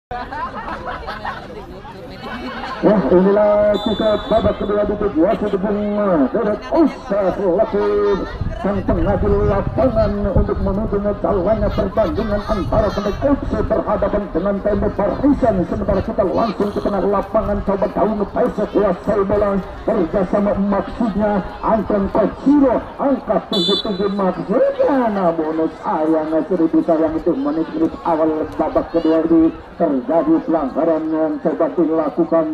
Ya, inilah kita babak kedua di wasit bunga Dedek Ustaz Latif sang pengadil lapangan untuk menuju jalannya pertandingan antara Pendek FC berhadapan dengan Tembok Barisan. Sementara kita langsung ke tengah lapangan coba daun Paisa kuasai bola kerjasama maksudnya Anton Kociro angkat tinggi-tinggi maksudnya, namun sayang seribu sayang itu menit-menit awal babak kedua ini terjadi pelanggaran yang coba dilakukan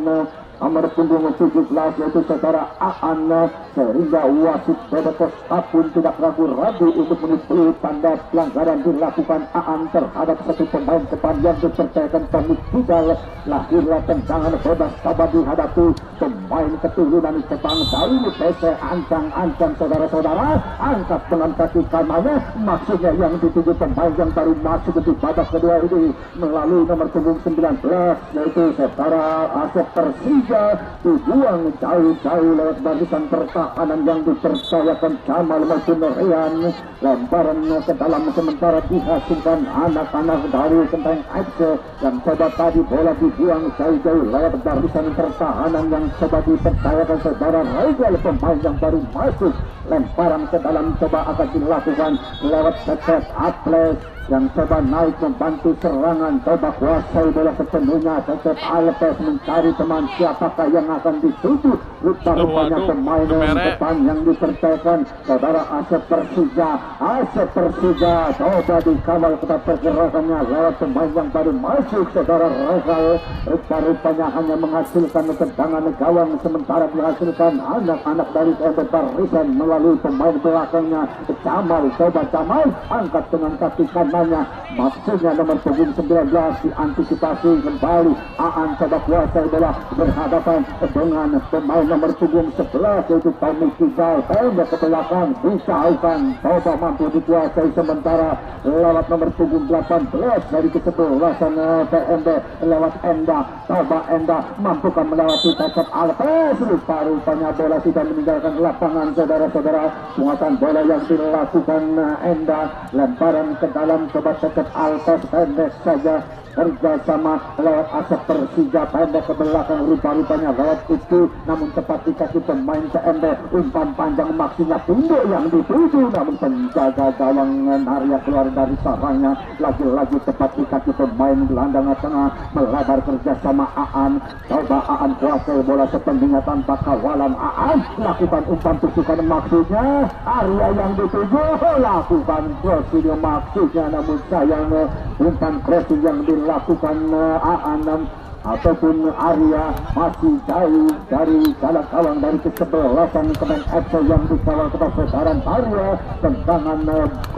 nomor punggung 17 yaitu saudara Aan, sehingga wasit Bebekos pun tidak ragu-ragu untuk menipu tanda pelanggaran dilakukan Aan terhadap satu pemain depan yang dipercayakan Tommy Kidal. Lahirlah tendangan bebas coba dihadapi pemain keturunan Jepang dari PC ancang-ancang saudara-saudara, angkat dengan kaki kanannya maksudnya yang dituju pemain yang baru masuk di babak kedua ini melalui nomor punggung 19 yaitu saudara Asep Persija dibuang jauh-jauh lewat barisan pertahanan yang dipercayakan Jamal maupun Rian. Lemparan ke dalam sementara dihasilkan anak-anak dari Kenteng FC yang coba tadi bola dibuang jauh-jauh lewat barisan pertahanan yang coba dipercayakan saudara Regal pemain yang baru masuk. Lemparan ke dalam coba akan dilakukan lewat Cecep Aples yang coba naik membantu serangan, coba kuasai bola sepenuhnya. Cecep Alpes mencari teman siapakah yang akan dituju. Rupa-rupanya pemain depan yang dipercayakan saudara Asep Persija. Asep Persija coba dikawal ketat pergerakannya lewat pemain yang baru masuk saudara Regal. Rupa-rupanya hanya menghasilkan tendangan gawang sementara dihasilkan anak-anak dari Tembok Barisan melalui pemain belakangnya Jamal. Coba Jamal angkat dengan kaki kanannya maksudnya nomor punggung 19 diantisipasi kembali. Aan coba kuasai bola berhadapan dengan pemain nomor punggung 11 yaitu Tommy Kidal. Pendek ke belakang dijauhkan, coba mampu dikuasai sementara lewat nomor punggung 18 dari kesebelasan TMB lewat Enda. Coba Enda mampukan melewati Cecep Alpes. Rupa-rupanya bola tidak meninggalkan lapangan saudara-saudara. Muatan bola yang dilakukan Enda, lemparan ke dalam coba Cecep Alpes pendek saja kerjasama lewat Asep Persija pendek ke belakang. Rupa-rupanya lewat itu namun tepat di kaki pemain TMB. Umpan panjang maksinya tunduk yang dituju namun penjaga gawang Narya keluar dari sarangnya. Lagi-lagi tepat di kaki pemain gelandang tengah melebar kerjasama Aan. Coba Aan kuasai bola sepenuhnya tanpa kawalan. Aan lakukan umpan tusukan maksudnya Arya yang dituju lakukan crossing maksudnya namun sayang umpan crossing yang dilakukan Aan ataupun Arya masih jauh dari jalan gawang dari kesebelasan pemain FC yang dikawal kepada sasaran Arya. Tendangan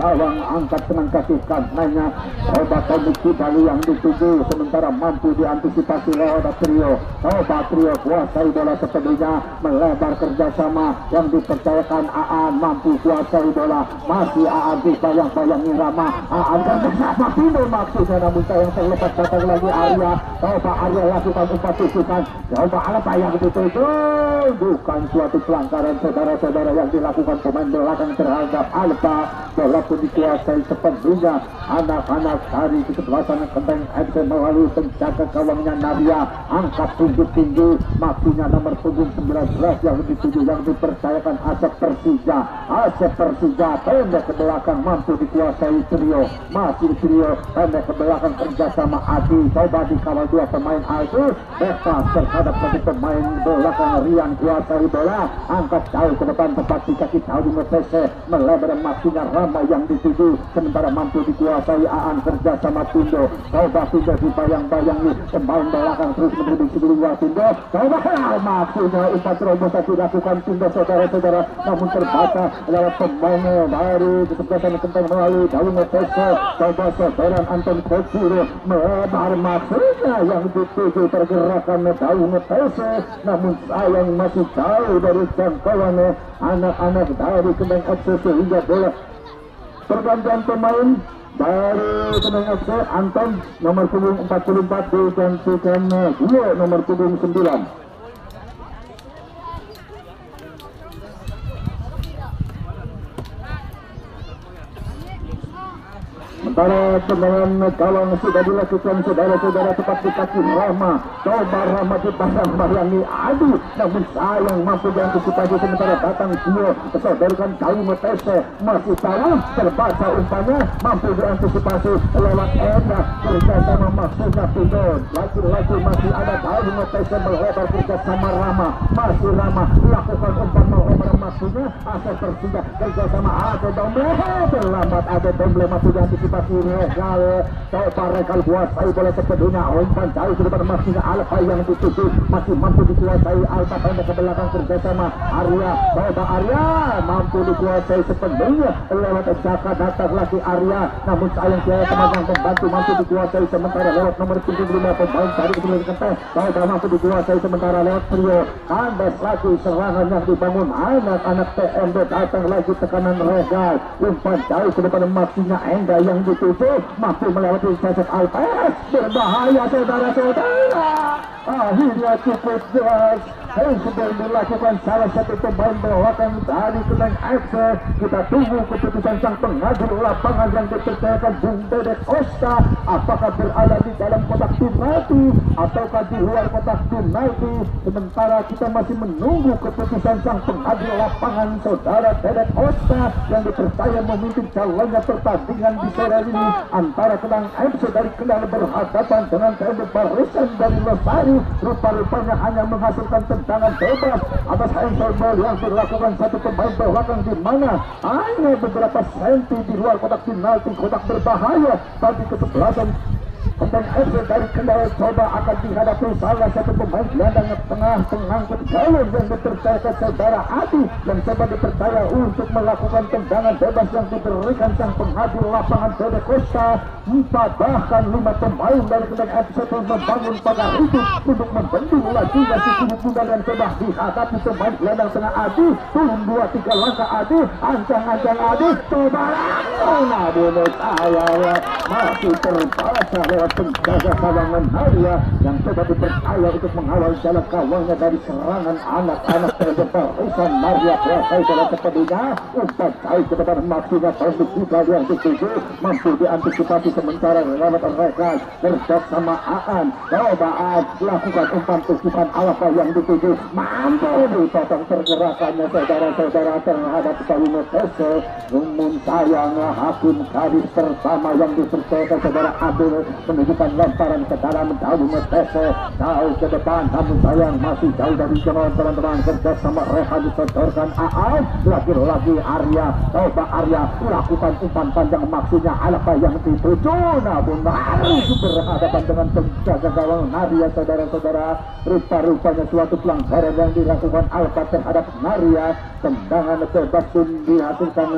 gawang angkat dengan kaki kanannya coba Tommy Kidal yang dituju sementara mampu diantisipasi lewat trio. Coba trio kuasai bola sepenuhnya melebar kerjasama yang dipercayakan Aan mampu kuasai bola masih Aan dibayang-bayangi Rama. Aan kerjasama pindah maksudnya namun sayang terlepas datang lagi Arya. Coba Arya lakukan umpan tusukan, coba apa yang dituju bukan suatu pelanggaran saudara-saudara yang dilakukan pemain belakang terhadap Alba. Bola pun dikuasai sepenuhnya anak-anak dari kesebelasan Kenteng FC melalui penjaga gawangnya Nadia. Angkat tinggi-tinggi maksudnya nomor punggung 19 yang dituju yang dipercayakan Asep Persija. Asep Persija pendek ke belakang mampu dikuasai trio, masih trio pendek ke belakang kerjasama Adi. Coba dikawal dua pemain Adi bebas terhadap satu pemain belakang Rian kuasai bola angkat jauh ke depan tepat di kaki jauh PC melebar maksudnya Rama yang dituju sementara mampu dikuasai Aan kerjasama Tundo. Coba Tundo dibayang-bayangi pemain belakang terus menuju sebelumnya Tundo. Coba maksudnya umpan terobosan dilakukan Tundo saudara-saudara namun terbaca lewat pemain dari kesebelasan Kenteng melalui daun PC. Coba saudara Anton Kociro melebar maksudnya yang dituju pergerakan daun PC namun sayang masih jauh dari jangkauan anak-anak dari Kenteng FC sehingga bola pergantian pemain dari Kenteng FC. Anton nomor punggung 44 digantikan dua nomor punggung 9. sementara tendangan gawang sudah dilakukan saudara-saudara tepat di kaki Rama. Coba Rama dipasang Mariani, aduh, namun sayang mampu diantisipasi. Sementara datang Gio sodorkan kali Metese, masih tahu terbaca umpannya, mampu diantisipasi lewat Enda kerjasama maksudnya Pindo. Lagi-lagi masih ada kali Metese melebar kerjasama Rama, masih Rama lakukan umpan melebar maksudnya asal Persija kerjasama ada Domble, terlambat ada Domble, mampu diantisipasi Regal. Coba Regal kuasai bola sepedunya, umpan jauh ke depan maksudnya Alfa yang dituju, masih mampu dikuasai Alfa pendek ke belakang kerjasama Arya. Coba Arya mampu dikuasai sepenuhnya lewat Jaka, datang lagi Arya, namun sayang dia teman yang membantu mampu dikuasai sementara lewat nomor 75 pemain dari kemudian tes. Coba mampu dikuasai sementara lewat trio kandas lagi serangan yang dibangun anak-anak TMB, datang lagi tekanan Regal, umpan jauh ke depan maksudnya Enda yang dituju, mampu melewati Cecep Alpes, berbahaya saudara-saudara. Akhirnya cukup jelas sudah dilakukan salah satu pemain belakang dari Kendeng FC. Kita tunggu keputusan sang pengatur lapangan yang dipercayakan Bung Dedek Costa, apakah berada di dalam kotak penalti ataukah di luar kotak penalti. Sementara kita masih menunggu keputusan sang pengatur lapangan saudara Dedek Costa yang dipercaya memimpin jalannya pertandingan di sore ini antara Kendeng FC dari Kendal berhadapan dengan TMB Barisan dari Lestari. Rupa-rupanya hanya menghasilkan tendangan bebas atas handball yang dilakukan satu pemain belakang, di mana hanya beberapa senti di luar kotak penalti, kotak berbahaya bagi kesebelasan Kendeng FC dari Kendal. Coba akan dihadapi salah satu pemain gelandang tengah pengangkut galon yang dipercayakan saudara Adi, yang coba dipercaya untuk melakukan tendangan bebas yang diberikan sang penghadir lapangan Dedek Costa. 4 bahkan 5 pemain dari Kendeng FC membangun pagar itu untuk membendung lajunya si kubu Bundar yang coba dihadapi pemain gelandang tengah Adi. Turun 2-3 langkah Adi, ancang-ancang Adi, coba namun saya masih terbaca lewat penjaga kawangan Maria yang coba dipercaya untuk mengawal jalan kawannya dari serangan anak-anak terdepan Barisan Maria. Kuasai dalam sepenuhnya, umpan jauh ke depan maksudnya tembus juga yang dituju, mampu diantisipasi sementara lewat Regal bersama Aan. Coba Aan lakukan umpan tusukan Alfa yang dituju, mampu dipotong pergerakannya saudara-saudara terhadap Kalimu Tese. Namun sayang hakim garis pertama yang dipercayakan saudara Abdul menunjukkan lemparan ke dalam Kalimu Tese jauh ke depan, namun sayang masih jauh dari jangkauan teman-teman. Kerjasama Reha disodorkan Aan, lagi-lagi Arya. Coba Arya lakukan umpan panjang maksudnya Alfa yang dituju, namun harus berhadapan dengan penjaga gawang Maria saudara-saudara. Rupa-rupanya suatu pelanggaran yang dilakukan Alfa terhadap Maria. Tendangan bebas pun dihasilkan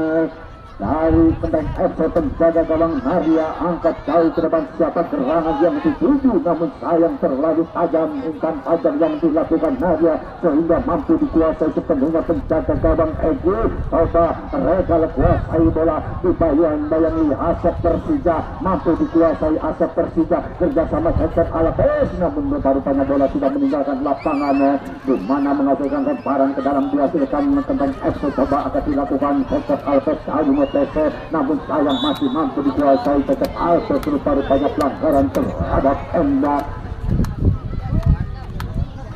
dari Kendeng FC. Penjaga gawang Maria angkat jauh ke depan, siapa serangan yang dituju, namun sayang terlalu tajam umpan panjang yang dilakukan Maria sehingga mampu dikuasai sepenuhnya penjaga gawang Egy. Coba Regal kuasai bola di bayang-bayangi Asep Persija, mampu dikuasai Asep Persija kerjasama Cecep Alves, namun rupa-rupanya bola sudah meninggalkan lapangan, di mana menghasilkan lemparan ke dalam dihasilkan Kendeng FC. Coba akan dilakukan Cecep Alves kali Tese, namun sayang masih mampu dikuasai Cecep Alves. Rupa-rupanya pelanggaran terhadap Enda.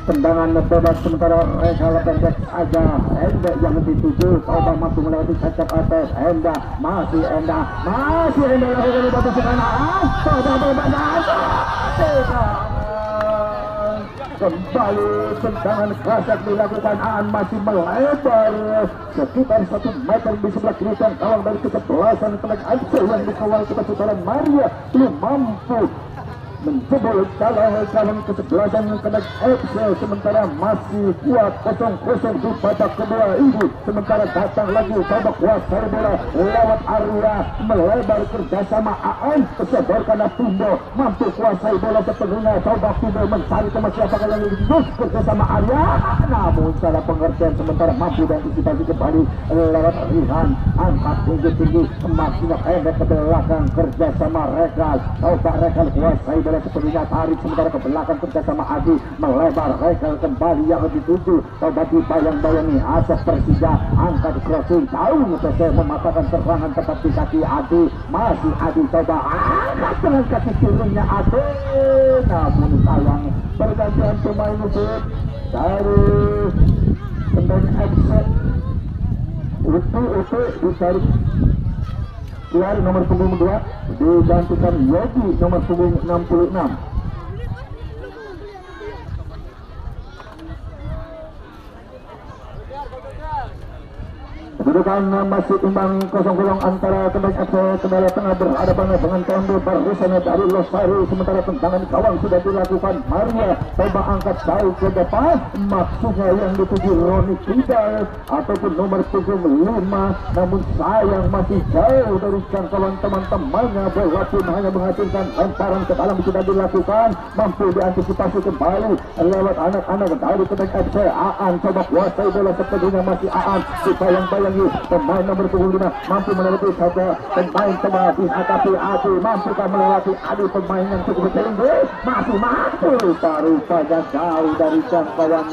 Tendangan bebas sementara Regal pendek aja, Enda yang dituju, coba mampu melewati Cecep Alves. Enda masih lakukan batu sekarang, coba bebas kembali tendangan kasar dilakukan. Aan masih melebar sekitar 1 meter di sebelah kiri gawang dari kesebelasan Kendeng FC yang dikawal kepada Maria, belum mampu menjebol gawang kesebelasan Kendeng FC. Sementara masih kuat 0-0 di babak kedua ini. Sementara datang lagi coba kuasai bola lewat Arya, melebar kerjasama Aan, kesodorkan Pindo, mampu kuasai bola sepenuhnya. Coba Pindo mencari ke siapa yang dituju kerjasama Arya, namun salah pengertian. Sementara mampu diantisipasi kembali lewat Rihan, angkat tinggi-tinggi, maksudnya pendek ke belakang kerjasama Regal. Coba Regal kuasai bola sepenuhnya tarik sementara ke belakang kerjasama Adi melebar regal kembali yang dituju coba dibayang-bayangi Asep Persija angkat crossing jauh selesai mematahkan serangan tepat di kaki Adi masih Adi coba angkat dengan kaki kirinya Adi namun sayang pergantian pemain musuh dari Kendeng FC Utu ditarik keluar nomor punggung 2 digantikan Yogi nomor punggung 66. Kedudukan masih imbang 0-0 antara Kendeng FC kendala tengah berhadapan dengan Tondo barisan dari Losari sementara tendangan gawang sudah dilakukan Maria coba angkat jauh ke depan maksudnya yang dituju Roni Kidal ataupun nomor punggung 5 namun sayang masih jauh dari jangkauan teman-temannya bola pun hanya menghasilkan lemparan ke dalam sudah dilakukan mampu diantisipasi kembali lewat anak-anak dari Kendeng FC Aan coba kuasai bola sepenuhnya masih Aan dibayang-bayang pemain nomor punggung 5 mampu melewati saja pemain coba dihadapi Adi mampukah melewati Adi pemain yang cukup tinggi masih mampu rupanya jauh dari jangkauan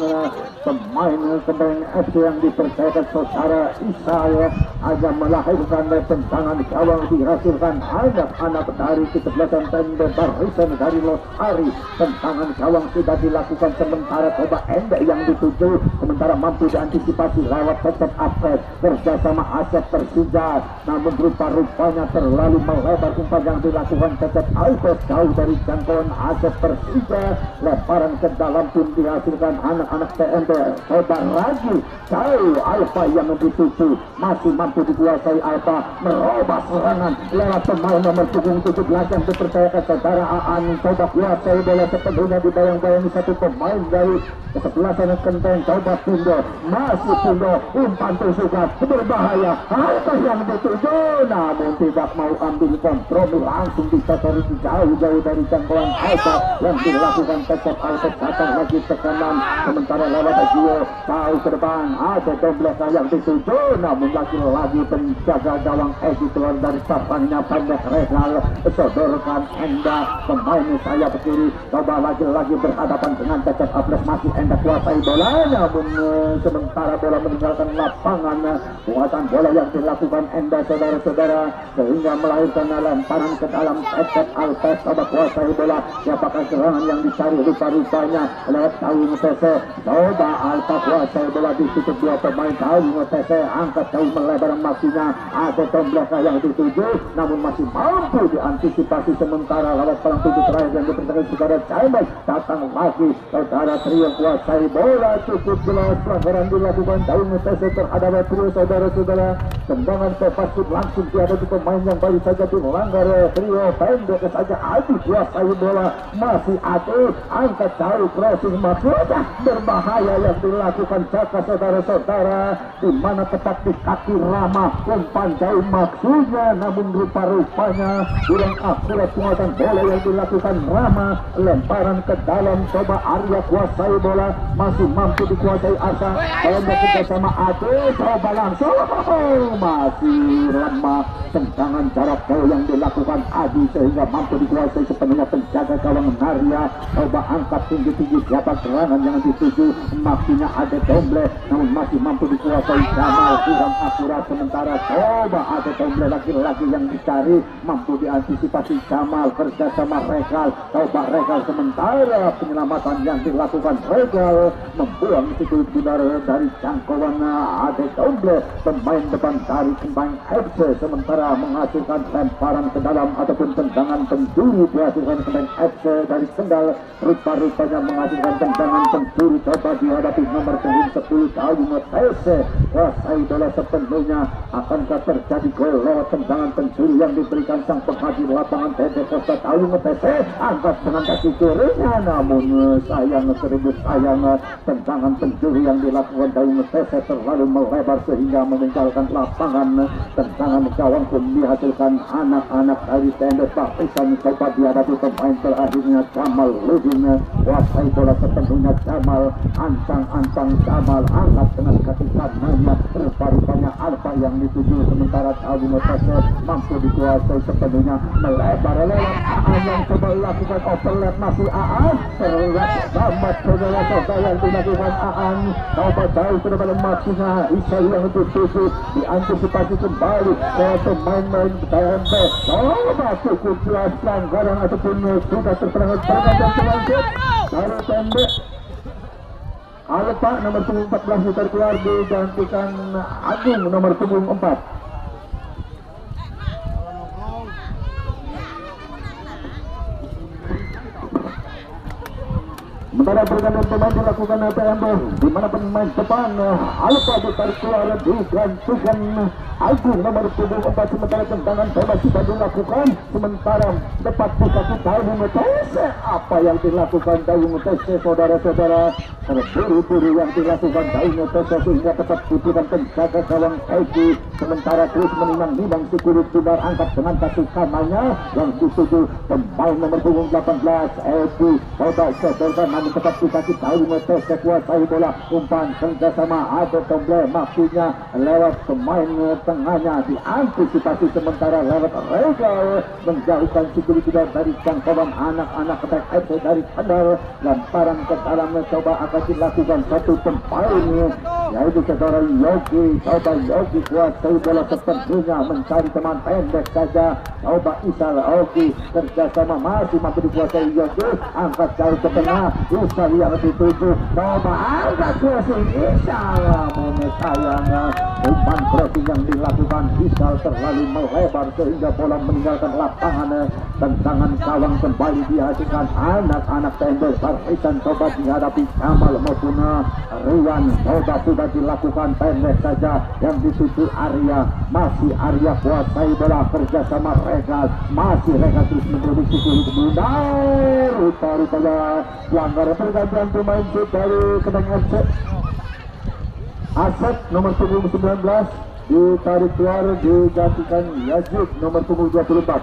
pemain Kendeng FC yang dipercayakan saudara Isaya agar melahirkan tendangan gawang dihasilkan anak-anak dari kesebelasan tenda barisan dari Losari tendangan gawang sudah dilakukan sementara coba Enda yang dituju sementara mampu diantisipasi lewat tetap Apres kerjasama Asep Persija namun rupa-rupanya terlalu melebar umpan yang dilakukan tetap Alpes jauh dari jangkauan Asep Persija lemparan ke dalam pun dihasilkan anak-anak TNT coba lagi jauh Alfa yang dituju masih mampu dikuasai Alfa merubah serangan lewat pemain nomor punggung 17 yang dipercayakan saudara Aan coba kuasai bola sepenuhnya dibayang-bayangi satu pemain dari kesebelasan Kendeng coba Pindo masih Pindo umpan tusukan berbahaya Alfa yang dituju namun tidak mau ambil kompromi langsung disatori jauh-jauh dari jangkauan Alfa yang dilakukan tetap Alfa datang lagi ke kanan sementara lewat Gio jauh ke depan ada Dombleka yang dituju namun lagi-lagi penjaga gawang Edi keluar dari sarangnya pendek Regal sodorkan Enda pemain sayap kiri coba lagi-lagi berhadapan dengan tetap Apres masih Enda kuasai bola namun sementara bola meninggalkan lapangan kuatan bola yang dilakukan Enda saudara-saudara sehingga melahirkan lemparan ke dalam tetap Alpes coba kuasai bola siapakah serangan yang dicari rupa-rupanya lewat Tawing TC coba Alfa kuasai bola ditutup dua pemain Tawing TC angkat jauh melebar maksinya ada Dombleka yang dituju namun masih mampu diantisipasi sementara lewat pelang tujuh terakhir yang diperintahkan saudara Jaimai datang lagi saudara trio kuasai bola cukup jelas pelanggaran dilakukan Tawing TC terhadap trio saudara-saudara tendangan bebas langsung dihadapi pemain yang baru saja dilanggar trio pendek saja Adi kuasai bola masih Adi angkat jauh crossing maksudnya berbahaya yang dilakukan Jaka saudara-saudara di mana tepat di kaki Rama umpan jauh maksudnya namun rupa-rupanya kurang akurat penguatan bola yang dilakukan Rama lemparan ke dalam coba Arya kuasai bola masih mampu dikuasai Arsa pendek kerjasama Adi coba langsung masih lemah tendangan jarak jauh yang dilakukan Adi sehingga mampu dikuasai sepenuhnya penjaga gawang Arya coba angkat tinggi-tinggi siapa serangan yang dituju maksudnya ada Domble namun masih mampu dikuasai Jamal kurang akurat sementara coba ada Domble lagi-lagi yang dicari mampu diantisipasi Jamal kerjasama Regal coba Regal sementara penyelamatan yang dilakukan Regal membuang situ udara dari jangkauan ada Domble pemain depan dari Kendeng FC sementara menghasilkan lemparan ke dalam ataupun tendangan pencuri dihasilkan Kendeng FC dari Kendal rupa-rupanya menghasilkan tendangan pencuri coba dihadapi nomor punggung 10 Tawing TC kuasai bola sepenuhnya akankah terjadi gol lewat tendangan pencuri yang diberikan sang penghati lapangan TD Costa Tawing TC angkat dengan kaki kirinya namun sayang tendangan pencuri yang dilakukan Tawing TC terlalu melebar sehingga sehingga meninggalkan lapangan. Tendangan gawang pun dihasilkan anak-anak dari TNB Partisan. Coba dihadapi pemain terakhirnya Jamal Ludin. Kuasai bola sepenuhnya Jamal, ancang-ancang Jamal, angkat dengan kaki kanannya. Rupa-rupanya Alfa yang dituju, sementara Abu Mutase mampu dikuasai sepenuhnya, melebar lewat Aan yang coba lakukan overlap, masih Aan terlihat selamat saudara-saudara yang dilakukan Aan. Coba jauh ke depan maksudnya Isa yang dituju, diantisipasi kembali ke pemain-pemain TNB. Coba cukup jelas pelanggaran ataupun sudah terperangkat pergantian selanjut dari TNB. Alfa nomor punggung 14 meter keluar digantikan Agung nomor punggung 4. Sementara pergantian pemain dilakukan TNB, di mana pemain depan Alfa ditarik keluar digantikan Agung nomor punggung 4. Sementara tendangan bebas sudah dilakukan, sementara tepat di kaki Dayung Tese. Apa yang dilakukan Dayung Tese, saudara-saudara? Terburu-buru yang dilakukan Dayung Tese sehingga tepat putihkan penjaga gawang Egi. Sementara terus menimang-nimang si kulit Sumbar, angkat dengan kaki kanannya yang dituju pemain nomor punggung 18 Egi. Coba setelkan namun tepat di kaki Dayung Tese, kuasai bola, umpan kerjasama ada Tomble, maksudnya lewat pemain tengahnya, diantisipasi sementara lewat Regal menjauhkan si kulit Sumbar dari jangkauan anak-anak FC dari Kendal. Lemparan ke dalam, coba akan dilakukan satu pemain yaitu saudara Yogi. Coba Yogi kuasai bola sepenuhnya, mencari teman pendek saja. Coba Isal Yogi kerjasama masih mampu dikuasai Yogi, angkat jauh ke tengah, Isal yang dituju, coba angkat crossing Isal, namun sayangnya umpan crossing yang dilakukan Isal terlalu melebar sehingga bola meninggalkan lapangan. Tendangan gawang kembali dihasilkan anak-anak TNB Partisan. Coba dihadapi Jamal maupun Rian, coba sudah dilakukan pendek saja yang dituju Arya, masih Arya kuasai bola kerjasama Regal, masih Regal terus memproduksi kulit bundar. Rupa-rupanya pelanggaran pergantian pemain dari Kendal FC. Asep nomor punggung 19 ditarik keluar digantikan Yazid nomor punggung 24.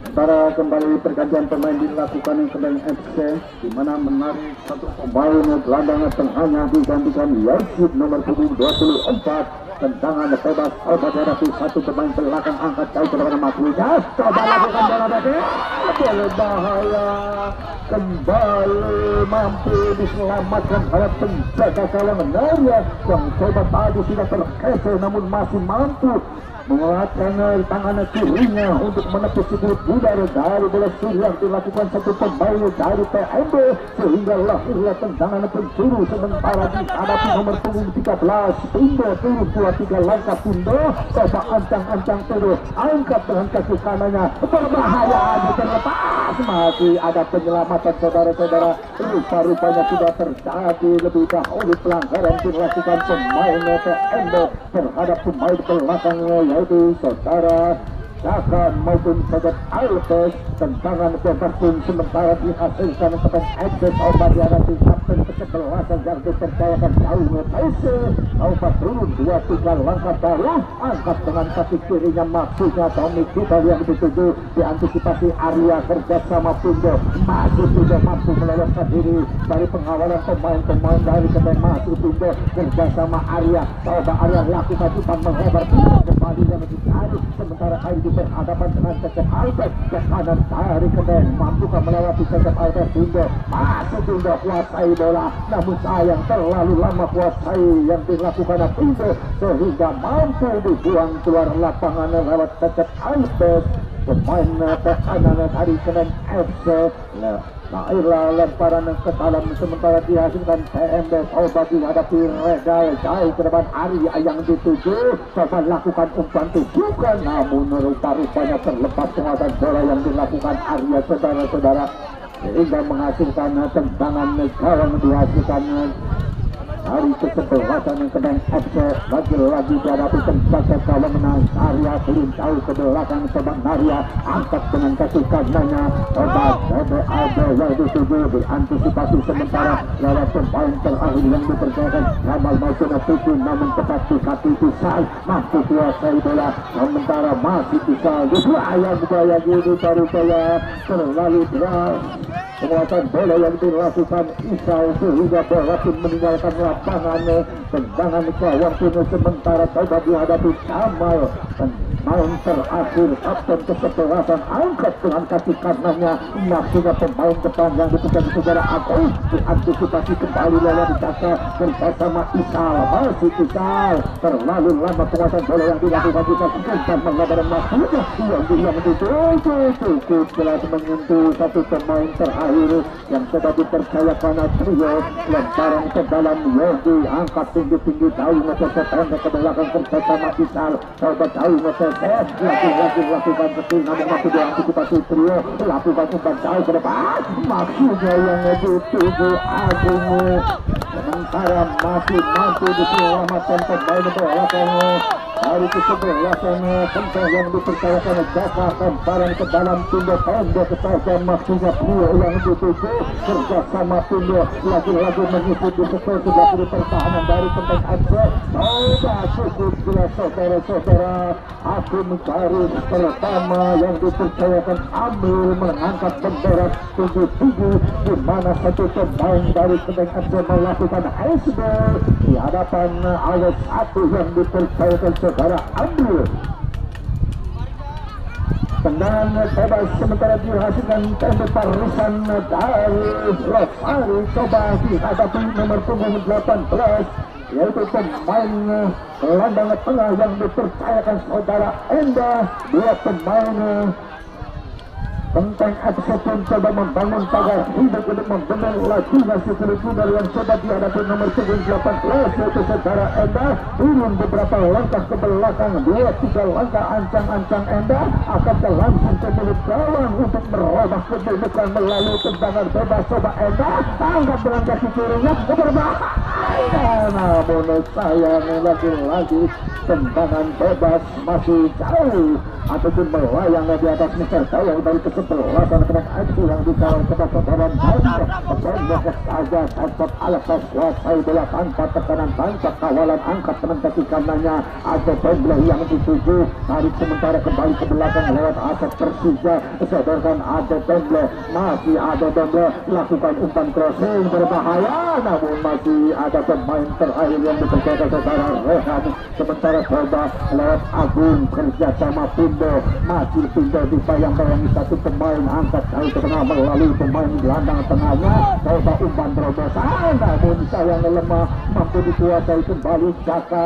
Sementara kembali pergantian pemain dilakukan yang Kendal FC, di mana menarik satu pemain gelandang tengahnya digantikan Yazid nomor punggung 24. Tendangan bebas, coba dihadapi satu pemain belakang, angkat jauh ke depan maksudnya, coba lakukan bola bagi berbahaya, kembali mampu diselamatkan oleh penjaga gawang Narya yang coba tadi sudah terkeser namun masih mampu menguatkan tangan kirinya untuk menepis kulit udara dari bola yang dilakukan satu pemain dari TNB sehingga lahirlah tendangan penjuru. Sementara dihadapi nomor punggung 13 Pindo, turun 2-3 langkah Pindo, coba ancang-ancang turun, angkat dengan kaki kanannya, berbahaya, terlepas, masih ada penyelamatan saudara-saudara. Rupa-rupanya sudah terjadi lebih dahulu pelanggaran dilakukan pemain TNB terhadap pemain belakangnya yaitu saudara Jaka maupun saudara Alves. Tendangan bebas pun sementara dihasilkan kepada Akses obat dihadapi kapten kesebelasan yang dipercayakan jauh Metaise. Obat turun 2-3 langkah baru, angkat dengan kaki kirinya maksudnya Tommy Kita yang dituju, diantisipasi Arya kerjasama Pindo, masih tidak mampu meloloskan diri dari pengawalan pemain-pemain dari Kendal. Masih Pindo kerjasama Arya, coba Arya lakukan umpan melebar kembali yang dicari, sementara Air berhadapan dengan Cecep Albert ke kanan dari Kendal, mampukah melewati Cecep Albert? Pindo, masih Pindo kuasai bola, namun sayang terlalu lama kuasai yang dilakukan Pindo sehingga mampu dibuang keluar lapangan lewat Cecep Albert. Pemain tekanan dari Kendal FC. Lahirlah lemparan ke dalam, sementara dihasilkan TNB. Coba dihadapi Regal jauh ke depan, Arya yang dituju, coba lakukan umpan tujukan, namun rupa-rupanya terlepas penguasaan bola yang dilakukan Arya saudara-saudara sehingga menghasilkan tendangan gawang dihasilkan dari kesebelasan yang kedang FC lagi-lagi dihadapi penjaga kawangan Arya Kelincau ke belakang coba Naria angkat dengan kaki kanannya coba Aldo yang dituju diantisipasi sementara lewat pemain terakhir yang dipercayakan Jamal Mausuna tuju namun tepat di kaki Isal mampu kuasai bola sementara masih Isal ayam budaya gitu baru saya terlalu deras penguasaan bola yang dilakukan Isal sehingga bola pun meninggalkan lapangan tendangan gawang penuh sementara coba dihadapi Kamal main terakhir kapten kesebelasan angkat dengan kaki kanannya maksudnya pemain depan yang dipegang saudara Agus diantisipasi kembali lewat dicaka bersama Isal masih Isal terlalu lama penguasaan bola yang dilakukan Isal dan mengabaikan maksudnya yang cukup jelas menyentuh satu pemain terakhir yang sudah dipercayakan trio lemparan ke dalam Yogi angkat tinggi-tinggi jauh ngeser pendek ke belakang bersama Isal coba jauh ngeser lagi lakukan betul namun masih diantisipasi trio lakukan umpan jauh ke depan maksudnya yang dituju Agung sementara masih mampu diselamatkan pemain bola dari kesebelasan kencang yang dipercayakan Jaka lemparan ke dalam Pindo pendek saja maksudnya trio yang dituju kerjasama Pindo lagi-lagi mengikuti sesuai dari pertahanan dari pemain Aceh sudah cukup jelas saudara-saudara Agung garis pertama yang dipercayakan ambil mengangkat bendera 77 di mana satu pemain dari pemain Aceh melakukan iceberg di hadapan Alex satu yang dipercayakan saudara ambil tendangan bebas sementara dihasilkan tembak parisan dari Rosari coba dihadapi nomor punggung 18 yaitu pemain gelandang tengah yang dipercayakan saudara Enda dua pemain tentang aksi pun coba membangun pagar hidup untuk membenar lagi nasi kulit-kulit yang coba dihadapi nomor 18 yaitu saudara Enda turun beberapa langkah ke belakang 2-3 langkah ancang-ancang Enda akan langsung ke mulut gawang untuk merubah kedudukan melalui tendangan bebas coba Enda angkat dengan kaki kirinya berbahaya namun sayang lagi-lagi tendangan bebas masih jauh ataupun melayang di atas Mister Tayang dari kesebelasan kena aksi yang dikawal kebakaran banyak pendek saja tanpa alas kuasai bola tanpa tekanan tanpa kawalan angkat dengan kaki kanannya ada Pemble yang dituju tarik sementara kembali ke belakang lewat atas Persija sodorkan ada Pemble masih ada Pemble lakukan umpan crossing berbahaya namun masih ada pemain terakhir yang dipercayakan saudara Rehan sementara coba lewat Agung kerjasama Pindo masih Pindo dibayang-bayangi satu pemain angkat jauh ke tengah melalui pemain gelandang tengahnya coba umpan terobosan namun sayang lemah mampu dikuasai kembali Jaka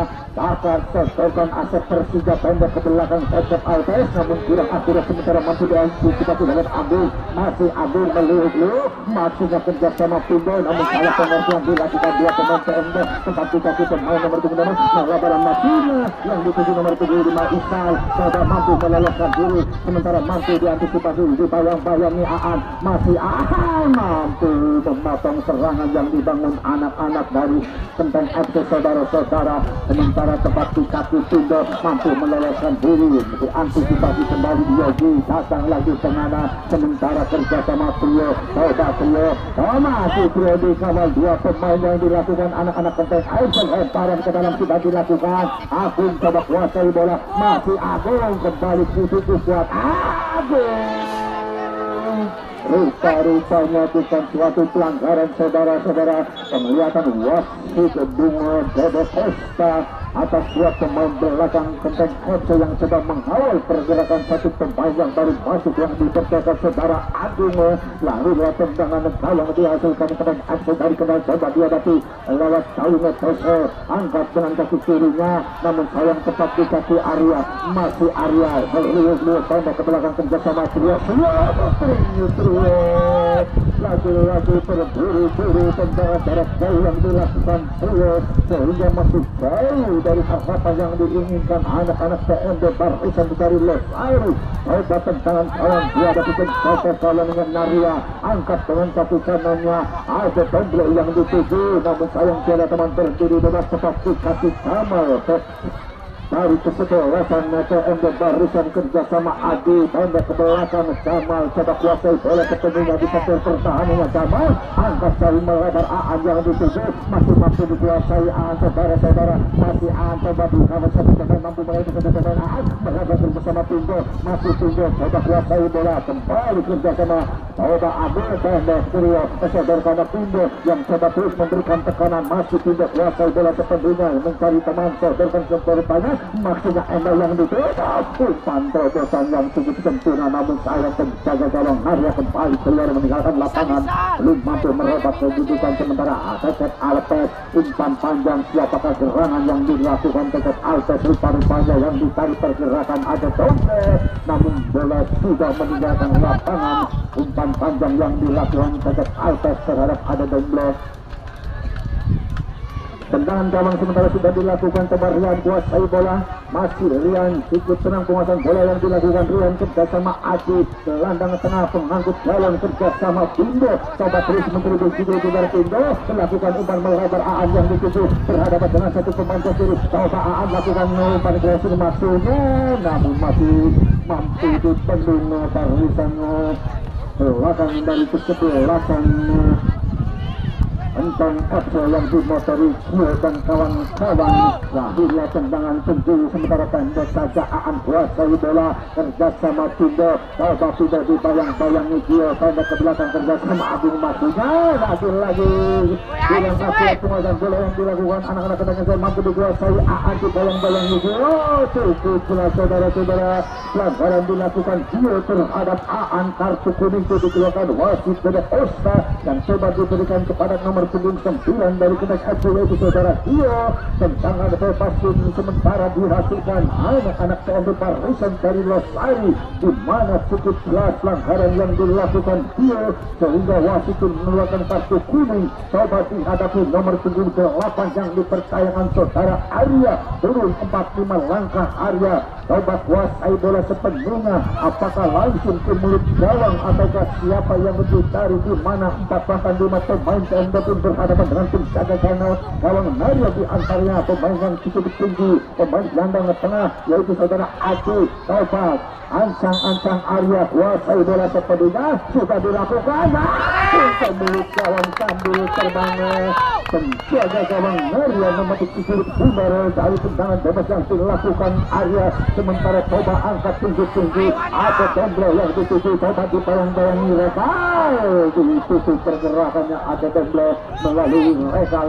sodorkan aset Persija pendek ke belakang Cecep Alves namun kurang akurat sementara mampu diantisipasi lewat Agung masih Agung meliuk-liuk maksudnya kerjasama Pindo namun salah pengertian dilakukan dua pemain PMD tempat kaki pemain nomor 7 melabaran Masina yang dituju nomor 75 Isal coba mampu meloloskan diri sementara mampu diantisipasi dibayang-bayangi Aan masih Aan mampu memotong serangan yang dibangun anak-anak dari Kenteng FC saudara-saudara sementara tepat di kaki Pindo mampu meloloskan diri diantisipasi kembali Yogi datang lagi Tengana sementara kerjasama trio coba trio masih trio dikawal dua pemain yang dilakukan anak-anak Kenteng FC lemparan ke dalam sudah dilakukan Agung coba kuasai bola masih Agung kembali putus kuat Agung rupa-rupanya bukan suatu pelanggaran saudara-saudara penglihatan wasit Bunga Dodo Costa atas dua pemain belakang Kenteng FC yang sedang mengawal pergerakan satu pemain yang baru masuk yang dipercayakan saudara Agung lalu lewat tendangan yang dihasilkan Kenteng FC dari kendal coba dihadapi lewat Saunga Tese angkat dengan kaki kirinya namun sayang tepat di kaki Arya masih Arya meliuk-liuk pendek ke belakang kerjasama trio lagi-lagi terburu-buru tendangan jarak jauh yang dilakukan trio sehingga masih jauh dari harapan yang diinginkan anak-anak TMB barisan dari Lestari. Coba tendangan kawan dia dapat sampai kawan dengan Naria, angkat dengan kaki kanannya, ada tombol yang dituju, namun sayang tiada teman berdiri bebas seperti kaki Kamal. Dari kesebelasan TMB barisan kerjasama Adi, pendek ke belakang Jamal coba kuasai bola ketemunya di sektor pertahanannya Jamal, angkat dari melebar Aan yang dituju, masih mampu dikuasai Aan, saudara-saudara, masih Aan coba di kawasan dan mampu melakukan ketemuan Aan, melebar bersama Tindo, masih Tindo coba kuasai bola, kembali kerjasama coba Adil pendek Rio, saudara Tindo yang coba terus memberikan tekanan, masih Tindo kuasai bola ketemunya, mencari teman, saudara sepertinya maksudnya Enda yang ditutup, pantau bosan yang cukup sempurna, namun sayang penjaga gawang Maria kembali keluar meninggalkan lapangan, belum mampu merebut kedudukan sementara Tetep Alpes, umpan panjang siapakah serangan yang dilakukan Tetep Alpes, rupa-rupanya yang ditarik pergerakan ada Tombe, namun bola sudah meninggalkan lapangan, umpan panjang yang dilakukan Tetep Alpes terhadap ada Tombe. Tendangan gawang sementara sudah dilakukan, coba Rian kuasai bola, masih Rian ikut tenang penguasaan bola yang dilakukan Rian kerjasama Adit, gelandang tengah pengangkut jalan kerjasama Tindo, coba terus mengerubung juga Tindo, melakukan umpan melebar Aan yang dituju berhadapan dengan satu pemain kiri, coba Aan lakukan umpan kreasi maksudnya, namun masih mampu dipendung barisan belakang dari kesebelasan tentang Axel yang dimotori Gio dan kawan-kawan. Lahirnya tendangan penjuru sementara pendek saja Aan kuasai bola kerjasama Tindo, coba tidak dibayang-bayangi Gio, pendek ke belakang kerjasama Agung Masunya, lagi-lagi dengan hasil penguasaan bola yang dilakukan anak-anak tendangan mampu dikuasai Aan, dibayang-bayangi Gio, cukuplah saudara-saudara, pelanggaran dilakukan Gio terhadap Aan, kartu kuning itu dikeluarkan wasit dari Osta yang coba diberikan kepada nomor punggung 9 dari Kedak FC yaitu saudara Gio. Tendangan bebas sementara dihasilkan anak-anak TMB barisan dari Lestari, di mana cukup jelas pelanggaran yang dilakukan Gio sehingga wasit mengeluarkan kartu kuning. Coba dihadapi nomor punggung 8 yang dipercayakan saudara Arya, turun 45 langkah Arya, coba kuasai bola sepenuhnya, apakah langsung ke mulut gawang ataukah siapa yang mencari, di mana 4 bahkan 5 pemain TMB berhadapan dengan penjaga gawang Naria, di antaranya pemain yang cukup tinggi, pemain gelandang tengah yaitu saudara Adi, coba ancang-ancang Arya kuasai bola sepenuhnya, sudah dilakukan ke mulut gawang sambil terbang penjaga gawang Naria memetik sudut bundar dari tendangan bebas yang dilakukan Arya, sementara coba angkat tinggi-tinggi, ada Dembele yang dituju, coba dibayang-bayangi Rekal, ditutup pergerakannya ada Dembele melalui Rekal,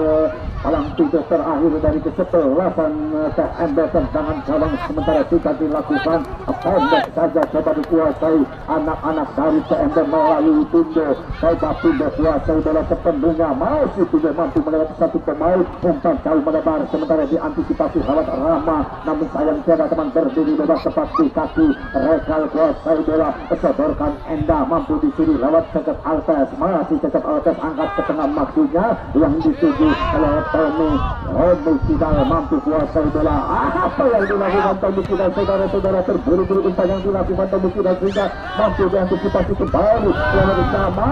palang pintu terakhir dari kesebelasan TMB, tendangan gawang sementara juga dilakukan pendek saja, coba dikuasai anak-anak dari TMB melalui Tindo, coba Tindo kuasai bola sepenuhnya, masih tidak mampu melewati satu pemain, umpan jauh melebar sementara diantisipasi Hawat Rama, namun sayang tiada teman berdiri bebas tepat di kaki Rekal kuasai bola, kesodorkan Enda mampu dicuri lewat Tetep Alpes, masih Tetep Alpes angkat ke tengah maksudnya yang dituju oleh Tommy tidak mampu kuasai bola, apa yang dilakukan Tommy tidak saudara-saudara, terburu-buru umpan yang dilakukan Tommy tidak sehingga mampu diantisipasi kembali oleh bersama,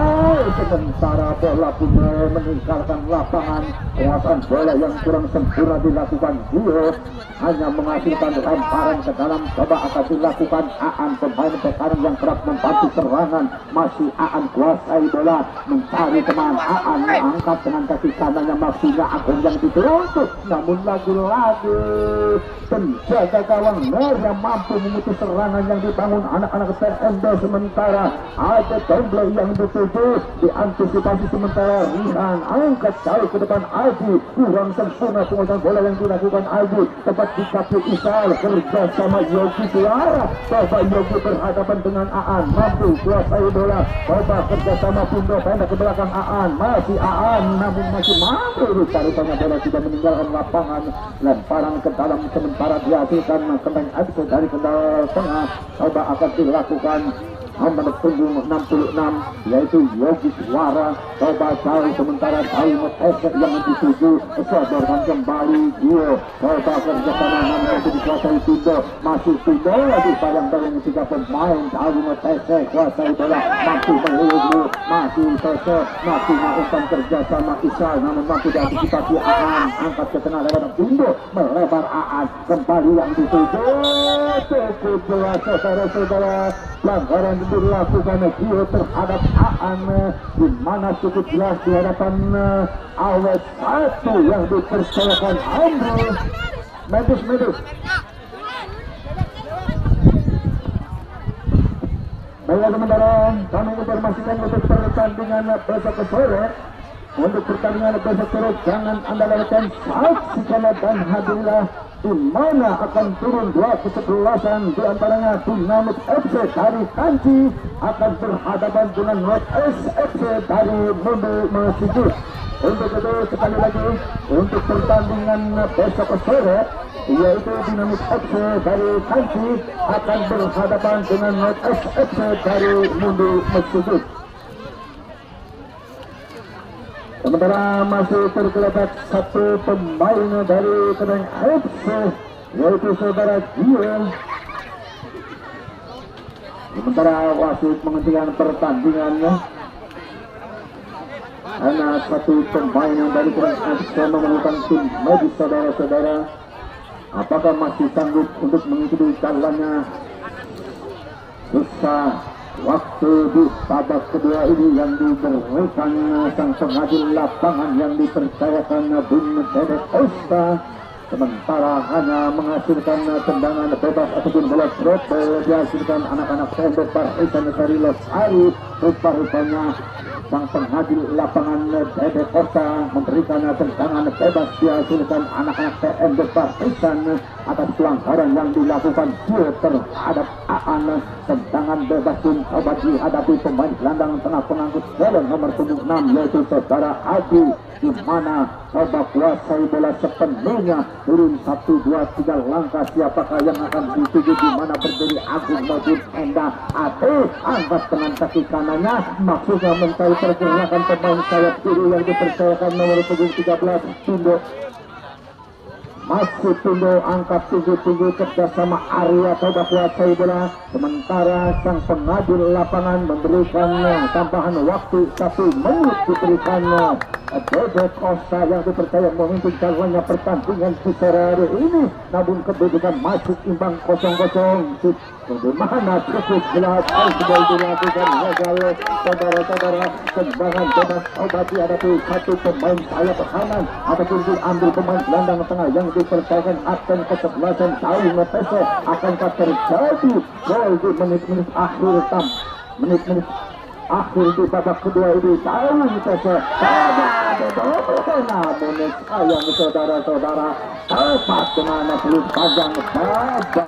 sementara bola pun meninggalkan lapangan, penguasaan bola yang kurang sempurna dilakukan Gio, hanya menghasilkan lemparan ke dalam, coba akan dilakukan Aan, pemain sekarang yang kerap membantu serangan, masih Aan kuasai bola, mencari teman, Aan angkat dengan kaki kanannya maksudnya Agung yang ditutup, namun lagi-lagi penjaga gawang Naria mampu memutus serangan yang dibangun anak-anak TMB, sementara ada Dembele yang dituju, diantisipasi sementara Rihan angkat jauh ke depan Adi, kurang sempurna penguasaan bola yang dilakukan Adi, tepat di kaki Isal kerja sama Yogi Tiara, coba Yogi berhadapan dengan Aan, mampu kuasai bola, coba kerja sama Tindo, pendek ke belakang Aan, masih Aan namun masih mampu rupanya bola sudah meninggalkan lapangan, lemparan ke dalam sementara dihasilkan kentang Adi dari kendal tengah, coba akan dilakukan nomor punggung 66 yaitu Yogi Suara. Coba jauh sementara Daimut Esek yang dituju sodorkan kembali Gio. Coba kerjasama namun itu dikuasai Tindo, masih Tindo lagi bayang-bayang tiga pemain. Daimut Esek kuasai bola, masih menghubungi, masih Sese, masih melakukan kerjasama Isal namun mampu diantisipasi Aan, angkat ke tengah lewat Tindo, melebar Aan kembali yang dituju. Cukup jelas saudara-saudara, pelanggaran dilakukan Gio terhadap Aan, di mana cukup jelas di hadapan awet satu yang dipercayakan Andrew medis. Baiklah sementara kami informasikan untuk pertandingan besok sore. Untuk pertandingan besok sore jangan Anda lewatkan, saksikan dan hadirlah, di mana akan turun dua kesebelasan di antaranya Dinamit FC dari Kanci akan berhadapan dengan North FC dari Mundo Masjid. Untuk itu sekali lagi untuk pertandingan besok sore yaitu Dinamit FC dari Kanci akan berhadapan dengan North FC dari Mundo Masjid. Sementara masih tergeletak satu pemain dari Kedeng FC yaitu saudara Gio. Sementara wasit menghentikan pertandingannya karena satu pemain yang dari Kedeng FC memerlukan tim medis. Saudara-saudara, apakah masih sanggup untuk mengikuti jalannya susah waktu di babak kedua ini yang diberikan sang pengadil lapangan yang dipercayakan Bung Dedek Osta, sementara hanya menghasilkan tendangan bebas ataupun bola drop dihasilkan anak-anak Pondok Parhisan dari Losari. Rupa-rupanya sang pengadil lapangan Dedek Osta memberikan tendangan bebas dihasilkan anak-anak PMB Parhisan atas pelanggaran yang dilakukan Gio terhadap Aan. Tendangan bebas pun coba dihadapi pemain gelandang tengah pengangkut bola nomor 6 yaitu saudara Adi, di mana coba kuasai bola sepenuhnya, turun 1, 2, 3 langkah siapakah yang akan dituju, di mana berdiri Agung maupun Enda. Ade angkat dengan kaki kanannya maksudnya mencari pergerakan pemain sayap kiri yang dipercayakan nomor 13 Tindo. Masih Tindo angkat tinggi-tinggi kerjasama Arya, coba kuasai bola, sementara sang pengadil lapangan memberikan tambahan waktu 1 menit diberikan Dedek Costa yang dipercaya memimpin jalannya pertandingan di sore hari ini, namun kedudukan masih imbang 0-0. Bagaimana cukup jelas sudah dilakukan gagal saudara-saudara. Tendangan bebas coba dihadapi satu pemain sayap kanan ataupun diambil pemain gelandang tengah yang dipercayakan absen kesebelasan Daimut FC. Akankah terjadi gol di menit-menit akhir menit-menit akhir di babak kedua ini? Daimut FC namun sayang saudara-saudara tepat dengan peluit panjang.